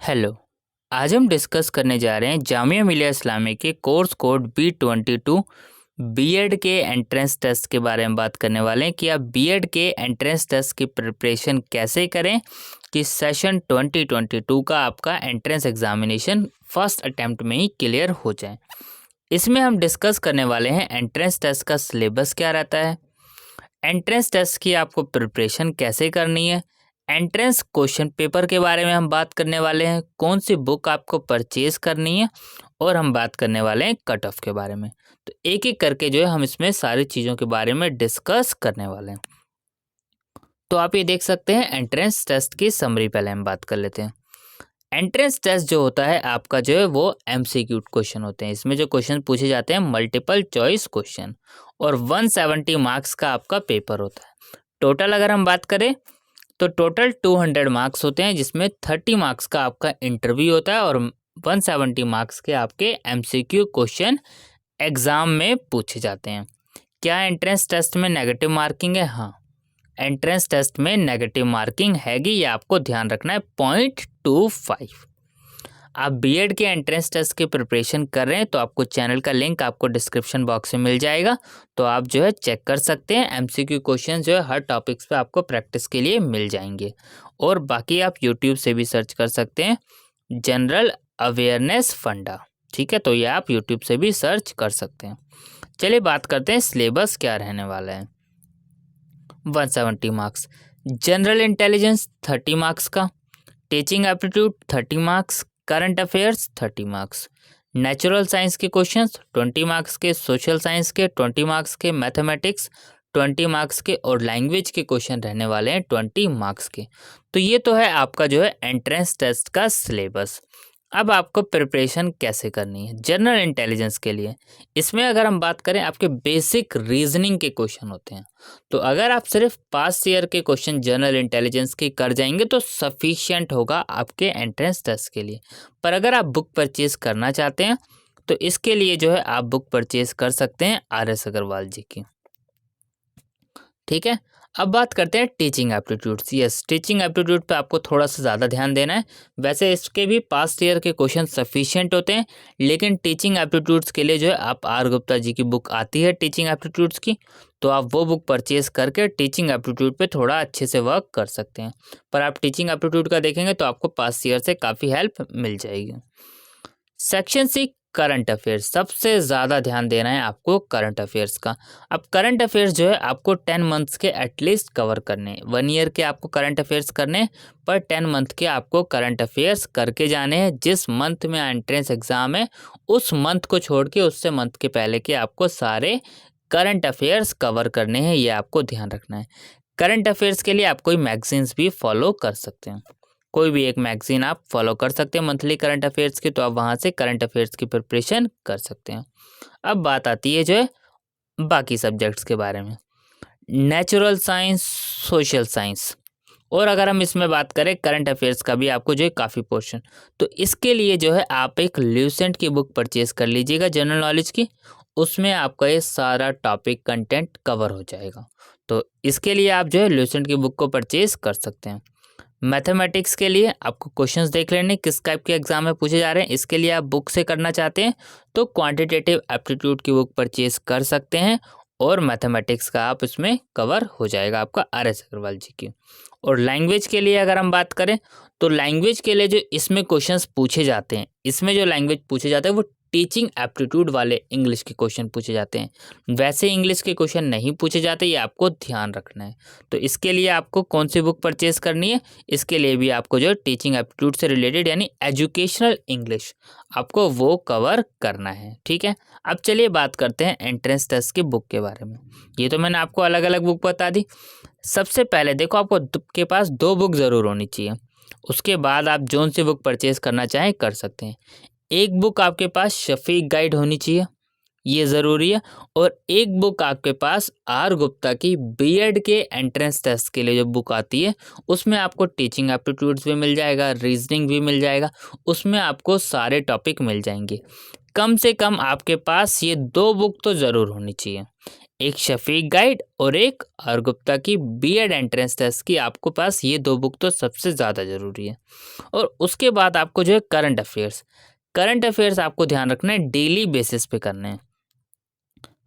Hello. आज हम discuss करने जा रहे हैं जामिया मिलिया इस्लामिया के कोर्स कोड B22 बीएड के एंट्रेंस टेस्ट के बारे में बात करने वाले हैं कि आप बीएड के एंट्रेंस टेस्ट की प्रिपरेशन कैसे करें कि सेशन 2022 का आपका एंट्रेंस एग्जामिनेशन फर्स्ट अटेम्प्ट में ही क्लियर हो जाए। इसमें हम डिस्कस करने वाले हैं एंट्रेंस टेस्ट का सिलेबस क्या रहता है, एंट्रेंस टेस्ट की आपको प्रिपरेशन कैसे करनी है, एंट्रेंस क्वेश्चन पेपर के बारे में हम बात करने वाले हैं, कौन सी बुक आपको परचेज करनी है, और हम बात करने वाले हैं कट ऑफ के बारे में। तो एक एक करके जो है हम इसमें सारी चीज़ों के बारे में डिस्कस करने वाले हैं। तो आप ये देख सकते हैं एंट्रेंस टेस्ट की समरी पहले हम बात कर लेते हैं। एंट्रेंस टेस्ट जो होता है आपका जो है वो एमसीक्यू क्वेश्चन होते हैं। इसमें जो क्वेश्चन पूछे जाते हैं मल्टीपल चॉइस क्वेश्चन, और 170 मार्क्स का आपका पेपर होता है। टोटल अगर हम बात करें तो टोटल 200 मार्क्स होते हैं, जिसमें 30 मार्क्स का आपका इंटरव्यू होता है और 170 मार्क्स के आपके एमसीक्यू क्वेश्चन एग्ज़ाम में पूछे जाते हैं। क्या एंट्रेंस टेस्ट में नेगेटिव मार्किंग है? हाँ, एंट्रेंस टेस्ट में नेगेटिव मार्किंग हैगी, ये आपको ध्यान रखना है, 0.25। आप बीएड के एंट्रेंस टेस्ट की प्रिपरेशन कर रहे हैं तो आपको चैनल का लिंक आपको डिस्क्रिप्शन बॉक्स में मिल जाएगा, तो आप जो है चेक कर सकते हैं। एमसीक्यू क्वेश्चन जो है हर टॉपिक्स पे आपको प्रैक्टिस के लिए मिल जाएंगे, और बाकी आप यूट्यूब से भी सर्च कर सकते हैं जनरल अवेयरनेस फंडा, ठीक है, तो ये आप यूट्यूब से भी सर्च कर सकते हैं। चलिए बात करते हैं सिलेबस क्या रहने वाला है। 170 मार्क्स, जनरल इंटेलिजेंस 30 मार्क्स का, teaching aptitude 30 marks, current affairs 30 marks, natural science के क्वेश्चंस 20 मार्क्स के, सोशल साइंस के 20 मार्क्स के, मैथमेटिक्स 20 मार्क्स के, और लैंग्वेज के क्वेश्चन रहने वाले हैं 20 मार्क्स के। तो ये तो है आपका जो है एंट्रेंस टेस्ट का सिलेबस। अब आपको प्रिपरेशन कैसे करनी है जनरल इंटेलिजेंस के लिए। इसमें अगर हम बात करें आपके बेसिक रीजनिंग के क्वेश्चन होते हैं, तो अगर आप सिर्फ पास्ट ईयर के क्वेश्चन जनरल इंटेलिजेंस के कर जाएंगे तो सफिशिएंट होगा आपके एंट्रेंस टेस्ट के लिए। पर अगर आप बुक परचेज करना चाहते हैं तो इसके लिए जो है आप बुक परचेज कर सकते हैं RS अग्रवाल जी की, ठीक है। अब बात करते हैं teaching aptitudes. Yes, teaching aptitude पे आपको थोड़ा सा ज़्यादा ध्यान देना है। वैसे इसके भी पास्ट ईयर के क्वेश्चन सफिशिएंट होते हैं, लेकिन टीचिंग एप्टीट्यूड्स के लिए जो है आप R गुप्ता जी की बुक आती है टीचिंग एप्टीट्यूड्स की, तो आप वो बुक परचेज करके टीचिंग एप्टीट्यूड पे थोड़ा अच्छे से वर्क कर सकते हैं। पर आप टीचिंग एप्टीट्यूड का देखेंगे तो आपको पास्ट ईयर से काफ़ी हेल्प मिल जाएगी। सेक्शन सी करंट अफेयर्स, सबसे ज़्यादा ध्यान देना है आपको करंट अफेयर्स का। अब करंट अफेयर्स जो है आपको 10 मंथ्स के एटलीस्ट कवर करने, 1 ईयर के आपको करंट अफेयर्स करने, पर 10 मंथ के आपको करंट अफेयर्स करके जाने हैं। जिस मंथ में एंट्रेंस एग्ज़ाम है उस मंथ को छोड़ के उससे मंथ के पहले के आपको सारे करंट अफेयर्स कवर करने हैं, ये आपको ध्यान रखना है। करंट अफेयर्स के लिए आप कोई मैगजीन्स भी फॉलो कर सकते हैं, कोई भी एक मैगजीन आप फॉलो कर सकते हैं मंथली करंट अफेयर्स की, तो आप वहाँ से करंट अफेयर्स की प्रिपरेशन कर सकते हैं। अब बात आती है जो है बाकी सब्जेक्ट्स के बारे में, नेचुरल साइंस, सोशल साइंस, और अगर हम इसमें बात करें करंट अफेयर्स का भी आपको जो है काफ़ी पोर्शन, तो इसके लिए जो है आप एक ल्यूसेंट की बुक परचेज कर लीजिएगा जनरल नॉलेज की, उसमें आपका ये सारा टॉपिक कंटेंट कवर हो जाएगा। तो इसके लिए आप जो है ल्यूसेंट की बुक को परचेज कर सकते हैं। मैथमेटिक्स के लिए आपको क्वेश्चंस देख लेने किस टाइप के एग्जाम में पूछे जा रहे हैं। इसके लिए आप बुक से करना चाहते हैं तो क्वांटिटेटिव एप्टीट्यूड की बुक परचेज कर सकते हैं, और मैथमेटिक्स का आप इसमें कवर हो जाएगा आपका RS अग्रवाल जी की। और लैंग्वेज के लिए अगर हम बात करें तो लैंग्वेज के लिए जो इसमें क्वेश्चंस पूछे जाते हैं, इसमें जो लैंग्वेज पूछे जाते हैं वो टीचिंग एप्टीट्यूड वाले इंग्लिश के क्वेश्चन पूछे जाते हैं। वैसे इंग्लिश के क्वेश्चन नहीं पूछे जाते, ये आपको ध्यान रखना है। तो इसके लिए आपको कौन सी बुक परचेज करनी है, इसके लिए भी आपको जो टीचिंग एप्टीट्यूड से रिलेटेड यानी एजुकेशनल इंग्लिश आपको वो कवर करना है, ठीक है। अब चलिए बात करते हैं एंट्रेंस टेस्ट की बुक के बारे में। ये तो मैंने आपको अलग अलग बुक बता दी। सबसे पहले देखो आपको के पास 2 बुक ज़रूर होनी चाहिए, उसके बाद आप जोन सी बुक परचेज करना चाहें कर सकते हैं। एक बुक आपके पास शफीक गाइड होनी चाहिए, ये ज़रूरी है, और एक बुक आपके पास R गुप्ता की बीएड के एंट्रेंस टेस्ट के लिए जो बुक आती है उसमें आपको टीचिंग एप्टीट्यूड्स भी मिल जाएगा, रीजनिंग भी मिल जाएगा, उसमें आपको सारे टॉपिक मिल जाएंगे। कम से कम आपके पास ये 2 बुक तो ज़रूर होनी चाहिए। एक शफीक गाइड और एक आर गुप्ता की बीएड एंट्रेंस टेस्ट की आपको पास ये 2 बुक तो सबसे ज़्यादा ज़रूरी है। और उसके बाद आपको जो है करंट अफेयर्स आपको ध्यान रखना है, डेली बेसिस पे करने हैं।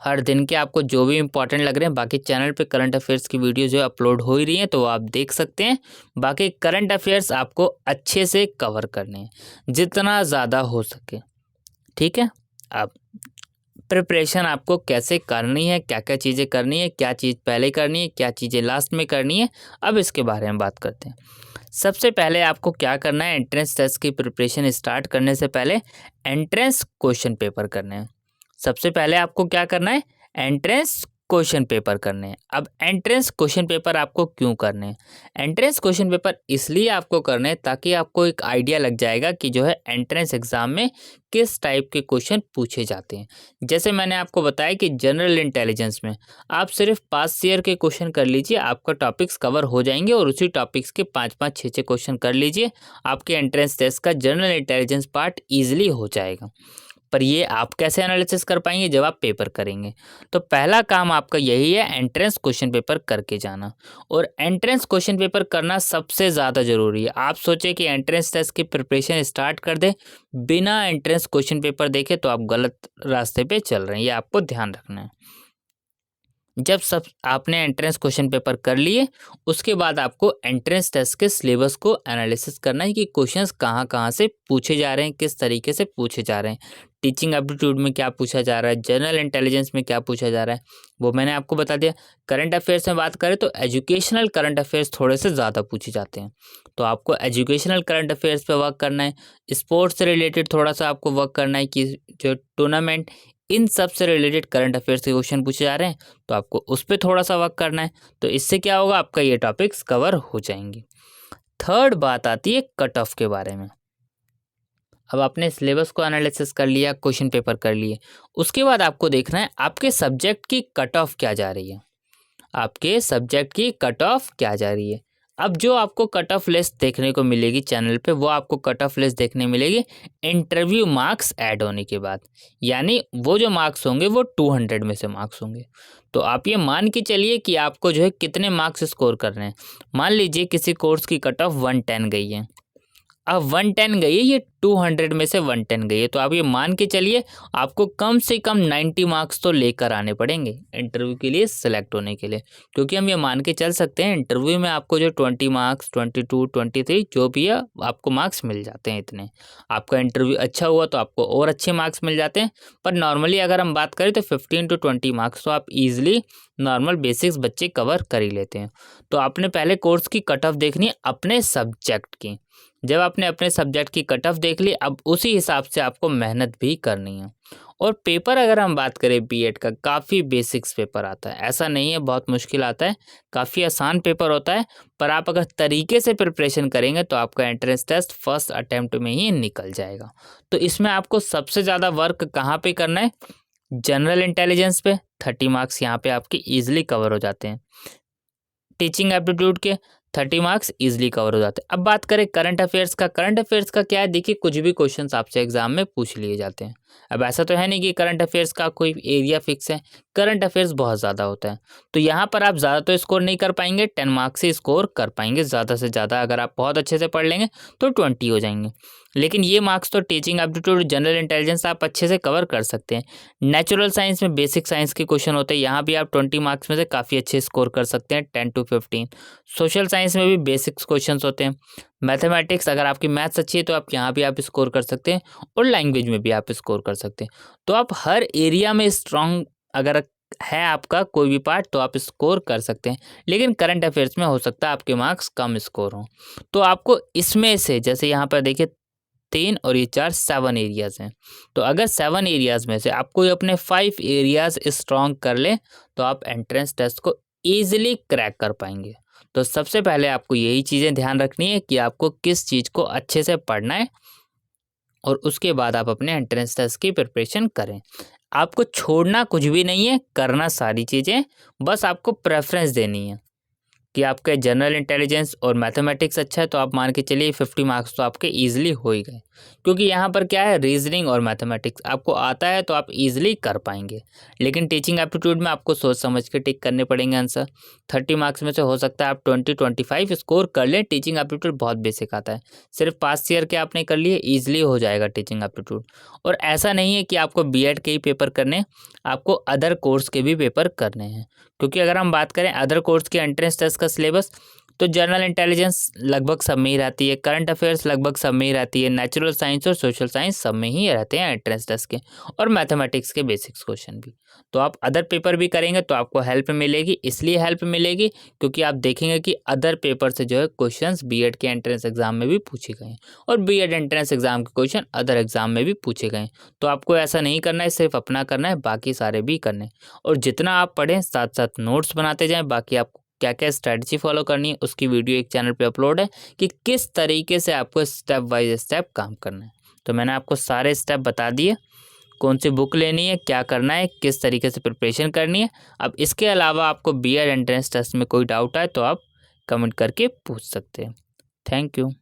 हर दिन के आपको जो भी इंपॉर्टेंट लग रहे हैं, बाकी चैनल पे करंट अफेयर्स की वीडियो जो है अपलोड हो ही रही हैं, तो वो आप देख सकते हैं। बाकी करंट अफेयर्स आपको अच्छे से कवर करने हैं, जितना ज़्यादा हो सके, ठीक है। अब प्रिपरेशन आपको कैसे करनी है, क्या क्या चीज़ें करनी है, क्या चीज़ पहले करनी है, क्या चीज़ें लास्ट में करनी है, अब इसके बारे में बात करते हैं। सबसे पहले आपको क्या करना है, एंट्रेंस टेस्ट की प्रिपरेशन स्टार्ट करने से पहले एंट्रेंस क्वेश्चन पेपर करने हैं। सबसे पहले आपको क्या करना है, एंट्रेंस क्वेश्चन पेपर करने हैं। अब एंट्रेंस क्वेश्चन पेपर आपको क्यों करने हैं, एंट्रेंस क्वेश्चन पेपर इसलिए आपको करने हैं ताकि आपको एक आइडिया लग जाएगा कि जो है एंट्रेंस एग्जाम में किस टाइप के क्वेश्चन पूछे जाते हैं। जैसे मैंने आपको बताया कि जनरल इंटेलिजेंस में आप सिर्फ पास्ट ईयर के क्वेश्चन कर लीजिए, आपका टॉपिक्स कवर हो जाएंगे, और उसी टॉपिक्स के 5-5 6-6 क्वेश्चन कर लीजिए, आपके एंट्रेंस टेस्ट का जनरल इंटेलिजेंस पार्ट ईजिली हो जाएगा। पर ये आप कैसे एनालिसिस कर पाएंगे, जब आप पेपर करेंगे। तो पहला काम आपका यही है, एंट्रेंस क्वेश्चन पेपर करके जाना। और एंट्रेंस क्वेश्चन पेपर करना सबसे ज़्यादा ज़रूरी है। आप सोचे कि एंट्रेंस टेस्ट की प्रिपरेशन स्टार्ट कर दें बिना एंट्रेंस क्वेश्चन पेपर देखे, तो आप गलत रास्ते पे चल रहे हैं, ये आपको ध्यान रखना है। जब सब आपने एंट्रेंस क्वेश्चन पेपर कर लिए, उसके बाद आपको एंट्रेंस टेस्ट के सिलेबस को एनालिसिस करना है कि क्वेश्चंस कहाँ कहाँ से पूछे जा रहे हैं, किस तरीके से पूछे जा रहे हैं। टीचिंग एप्टीट्यूड में क्या पूछा जा रहा है, जनरल इंटेलिजेंस में क्या पूछा जा रहा है, वो मैंने आपको बता दिया। करंट अफेयर्स में बात करें तो एजुकेशनल करंट अफेयर्स थोड़े से ज़्यादा पूछे जाते हैं, तो आपको एजुकेशनल करंट अफेयर्स पे वर्क करना है। स्पोर्ट्स से रिलेटेड थोड़ा सा आपको वर्क करना है कि जो टूर्नामेंट, इन सब से रिलेटेड करंट अफेयर्स के क्वेश्चन पूछे जा रहे हैं, तो आपको उस पर थोड़ा सा वर्क करना है। तो इससे क्या होगा, आपका ये टॉपिक्स कवर हो जाएंगे। थर्ड बात आती है कट ऑफ के बारे में। अब आपने सिलेबस को एनालिसिस कर लिया, क्वेश्चन पेपर कर लिए, उसके बाद आपको देखना है आपके सब्जेक्ट की कट ऑफ क्या जा रही है, आपके सब्जेक्ट की कट ऑफ क्या जा रही है। अब जो आपको कट ऑफ लिस्ट देखने को मिलेगी चैनल पे, वो आपको कट ऑफ लिस्ट देखने मिलेगी इंटरव्यू मार्क्स ऐड होने के बाद, यानी वो जो मार्क्स होंगे वो 200 में से मार्क्स होंगे। तो आप ये मान के चलिए कि आपको जो है कितने मार्क्स स्कोर करने हैं। मान लीजिए किसी कोर्स की कट ऑफ 110 गई है, अब 110 गई है, ये 200 में से 110 गई है, तो आप ये मान के चलिए आपको कम से कम 90 मार्क्स तो लेकर आने पड़ेंगे इंटरव्यू के लिए सेलेक्ट होने के लिए। क्योंकि हम ये मान के चल सकते हैं इंटरव्यू में आपको जो 20 मार्क्स, 22, 23 जो भी है आपको मार्क्स मिल जाते हैं इतने। आपका इंटरव्यू अच्छा हुआ तो आपको और अच्छे मार्क्स मिल जाते हैं, पर नॉर्मली अगर हम बात करें तो 15 to 20 मार्क्स तो आप ईजिली नॉर्मल बेसिक्स बच्चे कवर कर ही लेते हैं। तो आपने पहले कोर्स की कट ऑफ देखनी है अपने सब्जेक्ट की। जब आपने अपने सब्जेक्ट की कट ऑफ देख ली, अब उसी हिसाब से आपको मेहनत भी करनी है। और पेपर अगर हम बात करें बीएड का, काफ़ी बेसिक्स पेपर आता है, ऐसा नहीं है बहुत मुश्किल आता है, काफ़ी आसान पेपर होता है। पर आप अगर तरीके से प्रिपरेशन करेंगे तो आपका एंट्रेंस टेस्ट फर्स्ट अटेम्प्ट में ही निकल जाएगा। तो इसमें आपको सबसे ज़्यादा वर्क कहाँ पे करना है, जनरल इंटेलिजेंस पे। 30 मार्क्स यहाँ पे आपके ईजिली कवर हो जाते हैं। टीचिंग एप्टीट्यूड के 30 मार्क्स इजीली कवर हो जाते हैं। अब बात करें करंट अफेयर्स का, करंट अफेयर्स का क्या है, देखिए कुछ भी क्वेश्चंस आपसे एग्जाम में पूछ लिए जाते हैं। अब ऐसा तो है नहीं कि करंट अफेयर्स का कोई एरिया फिक्स है, करंट अफेयर्स बहुत ज़्यादा होता है। तो यहाँ पर आप ज़्यादा तो स्कोर नहीं कर पाएंगे, 10 मार्क्स से स्कोर कर पाएंगे ज़्यादा से ज़्यादा। अगर आप बहुत अच्छे से पढ़ लेंगे तो 20 हो जाएंगे। लेकिन ये मार्क्स तो टीचिंग एप्टीट्यूड, जनरल इंटेलिजेंस आप अच्छे से कवर कर सकते हैं। नेचुरल साइंस में बेसिक साइंस के क्वेश्चन होते हैं, यहाँ भी आप 20 मार्क्स में से काफ़ी अच्छे स्कोर कर सकते हैं, 10 to 15। सोशल साइंस में भी बेसिक्स क्वेश्चंस होते हैं। मैथमेटिक्स, अगर आपकी मैथ्स अच्छी है तो आप यहाँ भी आप स्कोर कर सकते हैं, और लैंग्वेज में भी आप स्कोर कर सकते हैं। तो आप हर एरिया में स्ट्रांग अगर है आपका कोई भी पार्ट तो आप स्कोर कर सकते हैं। लेकिन करंट अफेयर्स में हो सकता है आपके मार्क्स कम स्कोर हों। तो आपको इसमें से, जैसे यहाँ पर देखिए 3 और ये 4, 7 एरियाज हैं। तो अगर 7 एरियाज में से आप कोई अपने 5 एरियाज स्ट्रॉन्ग कर ले तो आप एंट्रेंस टेस्ट को ईजिली क्रैक कर पाएंगे। तो सबसे पहले आपको यही चीज़ें ध्यान रखनी है कि आपको किस चीज़ को अच्छे से पढ़ना है, और उसके बाद आप अपने एंट्रेंस टेस्ट की प्रिपरेशन करें। आपको छोड़ना कुछ भी नहीं है, करना सारी चीज़ें, बस आपको प्रेफरेंस देनी है। कि आपके जनरल इंटेलिजेंस और मैथमेटिक्स अच्छा है तो आप मान के चलिए 50 मार्क्स तो आपके ईजिली हो ही गए, क्योंकि यहाँ पर क्या है, रीजनिंग और मैथमेटिक्स आपको आता है तो आप ईजिली कर पाएंगे। लेकिन टीचिंग एप्टीट्यूड में आपको सोच समझ के टिक करने पड़ेंगे आंसर। 30 मार्क्स में से हो सकता है आप 20-25 स्कोर कर लें। टीचिंग एप्टीट्यूड बहुत बेसिक आता है, सिर्फ पास ईयर के आपने कर लिए ईजिली हो जाएगा टीचिंग एप्टीट्यूड। और ऐसा नहीं है कि आपको बीएड के ही पेपर करने, आपको अदर कोर्स के भी पेपर करने हैं। क्योंकि अगर हम बात करें अदर कोर्स के एंट्रेंस टेस्ट का सिलेबस, तो जनरल इंटेलिजेंस लगभग सब में ही रहती है, करंट अफेयर्स लगभग सब में ही रहती है, नेचुरल साइंस और सोशल साइंस सब में ही रहते हैं एंट्रेंस टेस्ट के, और मैथमेटिक्स के बेसिक्स क्वेश्चन भी। तो आप अदर पेपर भी करेंगे तो आपको हेल्प मिलेगी, इसलिए हेल्प मिलेगी क्योंकि आप देखेंगे कि अदर पेपर से जो है क्वेश्चंस बीएड के एंट्रेंस एग्जाम में भी पूछे गए हैं, और बीएड एंट्रेंस एग्जाम के क्वेश्चन अदर एग्जाम में भी पूछे गए हैं। तो आपको ऐसा नहीं करना है सिर्फ अपना करना है, बाकी सारे भी करने हैं। और जितना आप पढ़ें साथ साथ नोट्स बनाते जाएं। बाकी आपको क्या क्या स्ट्रैटेजी फॉलो करनी है उसकी वीडियो एक चैनल पे अपलोड है कि किस तरीके से आपको स्टेप बाय स्टेप काम करना है। तो मैंने आपको सारे स्टेप बता दिए, कौन सी बुक लेनी है, क्या करना है, किस तरीके से प्रिपरेशन करनी है। अब इसके अलावा आपको बीएड एंट्रेंस टेस्ट में कोई डाउट आए तो आप कमेंट करके पूछ सकते हैं। Thank you.